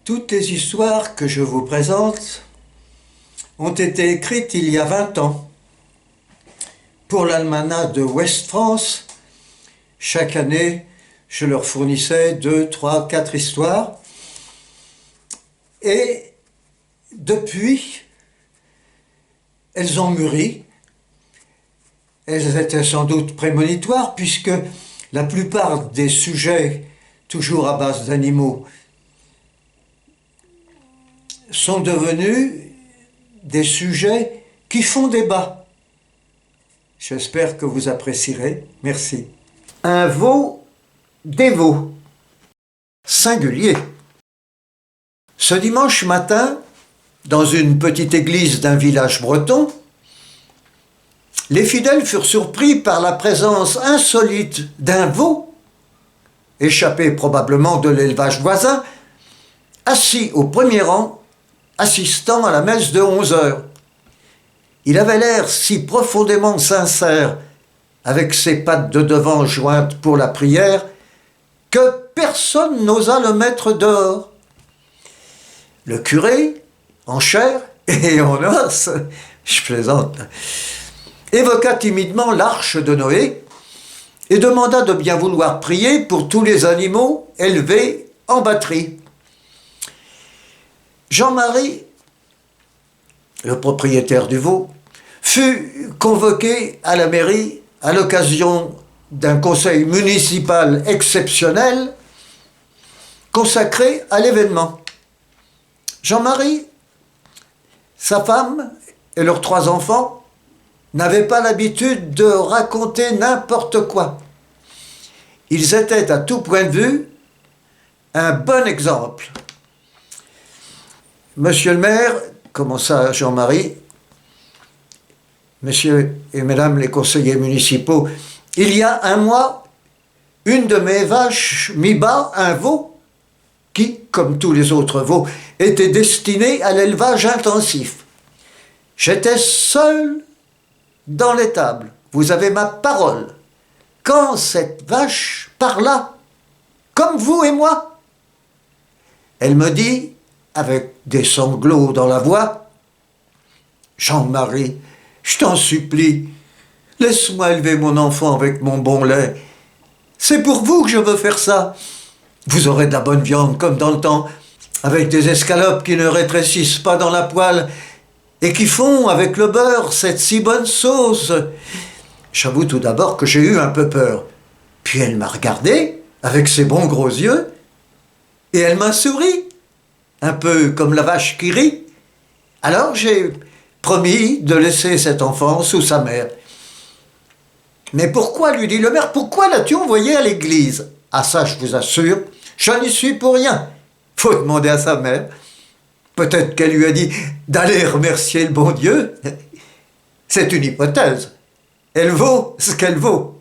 Toutes les histoires que je vous présente ont été écrites il y a 20 ans. Pour l'almanach de Ouest-France, chaque année, je leur fournissais 2, 3, 4 histoires. Et depuis, elles ont mûri. Elles étaient sans doute prémonitoires puisque la plupart des sujets, toujours à base d'animaux, sont devenus des sujets qui font débat. J'espère que vous apprécierez. Merci. Un veau dévot. Singulier. Ce dimanche matin, dans une petite église d'un village breton, les fidèles furent surpris par la présence insolite d'un veau, échappé probablement de l'élevage voisin, assis au premier rang, assistant à la messe de 11 heures. Il avait l'air si profondément sincère, avec ses pattes de devant jointes pour la prière, que personne n'osa le mettre dehors. Le curé, en chair et en os, je plaisante, évoqua timidement l'arche de Noé et demanda de bien vouloir prier pour tous les animaux élevés en batterie. Jean-Marie, le propriétaire du veau, fut convoqué à la mairie à l'occasion d'un conseil municipal exceptionnel consacré à l'événement. Jean-Marie, sa femme et leurs 3 enfants n'avaient pas l'habitude de raconter n'importe quoi. Ils étaient à tout point de vue un bon exemple. Monsieur le maire, commença Jean-Marie, messieurs et mesdames les conseillers municipaux, il y a un mois, une de mes vaches mit bas un veau qui, comme tous les autres veaux, était destiné à l'élevage intensif. J'étais seul dans l'étable, vous avez ma parole, quand cette vache parla, comme vous et moi. Elle me dit, avec des sanglots dans la voix, « Jean-Marie, je t'en supplie, laisse-moi élever mon enfant avec mon bon lait. C'est pour vous que je veux faire ça. Vous aurez de la bonne viande comme dans le temps, avec des escalopes qui ne rétrécissent pas dans la poêle et qui font avec le beurre cette si bonne sauce. » J'avoue tout d'abord que j'ai eu un peu peur. Puis elle m'a regardé avec ses bons gros yeux et elle m'a souri, un peu comme la vache qui rit. Alors j'ai promis de laisser cet enfant sous sa mère. « Mais pourquoi, lui dit le maire, pourquoi l'as-tu envoyé à l'église ?»« Ah ça, je vous assure, je n'y suis pour rien. Faut demander à sa mère. Peut-être qu'elle lui a dit d'aller remercier le bon Dieu. C'est une hypothèse. Elle vaut ce qu'elle vaut. »